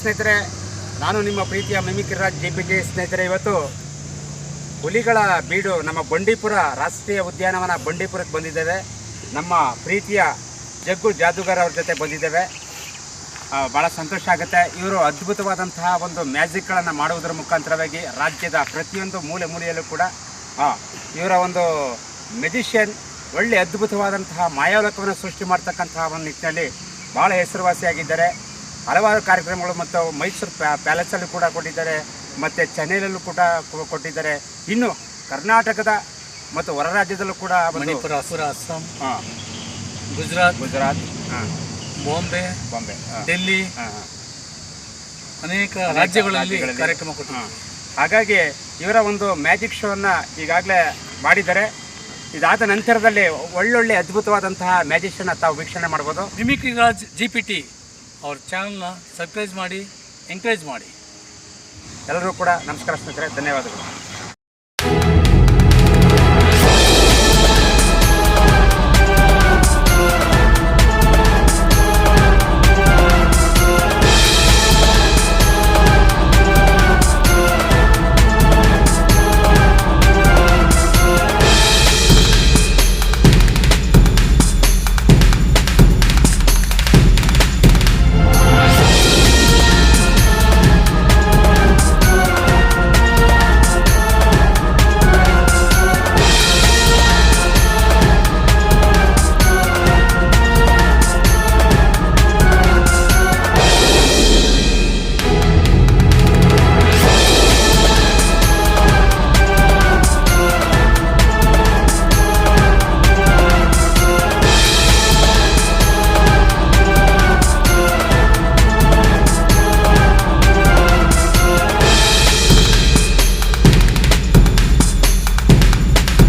ಸ್ನೇಹಿತರೆ, ನಾನು ನಿಮ್ಮ ಪ್ರೀತಿಯ ಮಿಮಿಕ್ರಿ JPK ಸ್ನೇಹಿತರೆ. ಇವತ್ತು ಹುಲಿಗಳ ಬೀಡು ನಮ್ಮ ಬಂಡೀಪುರ ರಾಷ್ಟ್ರೀಯ ಉದ್ಯಾನವನ ಬಂಡೀಪುರಕ್ಕೆ ಬಂದಿದ್ದೇವೆ. ನಮ್ಮ ಪ್ರೀತಿಯ ಜಗ್ಗು ಜಾದೂಗಾರ್ ಅವ್ರ ಜೊತೆ ಬಂದಿದ್ದೇವೆ. ಭಾಳ ಸಂತೋಷ ಆಗುತ್ತೆ. ಇವರು ಅದ್ಭುತವಾದಂತಹ ಒಂದು ಮ್ಯಾಜಿಕ್ಗಳನ್ನು ಮಾಡುವುದರ ಮುಖಾಂತರವಾಗಿ ರಾಜ್ಯದ ಪ್ರತಿಯೊಂದು ಮೂಲೆ ಮೂಲೆಯಲ್ಲೂ ಕೂಡ ಇವರ ಒಂದು ಮೆಜಿಷಿಯನ್ ಒಳ್ಳೆ ಅದ್ಭುತವಾದಂತಹ ಮಾಯಾಲೋಕವನ್ನು ಸೃಷ್ಟಿ ಮಾಡ್ತಕ್ಕಂತಹ ಒಂದು ನಿಟ್ಟಿನಲ್ಲಿ ಭಾಳ ಹೆಸರುವಾಸಿಯಾಗಿದ್ದಾರೆ. ಹಲವಾರು ಕಾರ್ಯಕ್ರಮಗಳು ಮತ್ತು ಮೈಸೂರು ಪ್ಯಾಲೇಸಲ್ಲೂ ಕೂಡ ಕೊಟ್ಟಿದ್ದಾರೆ, ಮತ್ತು ಚೆನ್ನೈನಲ್ಲೂ ಕೂಡ ಕೊಟ್ಟಿದ್ದಾರೆ. ಇನ್ನು ಕರ್ನಾಟಕದ ಮತ್ತು ಹೊರ ರಾಜ್ಯದಲ್ಲೂ ಕೂಡ ಮಣಿಪುರ, ಅಸ್ಸಾಂ, ಗುಜರಾತ್, ಬಾಂಬೆ, ಡೆಲ್ಲಿ, ಅನೇಕ ರಾಜ್ಯಗಳಲ್ಲಿ ಕಾರ್ಯಕ್ರಮ ಕೊಟ್ಟಿದ್ದಾರೆ. ಹಾಗಾಗಿ ಇವರ ಒಂದು ಮ್ಯಾಜಿಕ್ ಶೋವನ್ನು ಈಗಾಗಲೇ ಮಾಡಿದ್ದಾರೆ. ಇದಾದ ನಂತರದಲ್ಲಿ ಒಳ್ಳೊಳ್ಳೆ ಅದ್ಭುತವಾದಂತಹ ಮ್ಯಾಜಿಷನ್ನ ತಾವು ವೀಕ್ಷಣೆ ಮಾಡ್ಬೋದು. ಮಿಮಿಕ್ರಿ JPT ಅವ್ರ ಚಾನಲ್ನ ಸಬ್ಸ್ಕ್ರೈಬ್ ಮಾಡಿ, ಎಂಕರೇಜ್ ಮಾಡಿ. ಎಲ್ಲರೂ ಕೂಡ ನಮಸ್ಕಾರ ಸ್ನೇಹಿತರೆ, ಧನ್ಯವಾದಗಳು.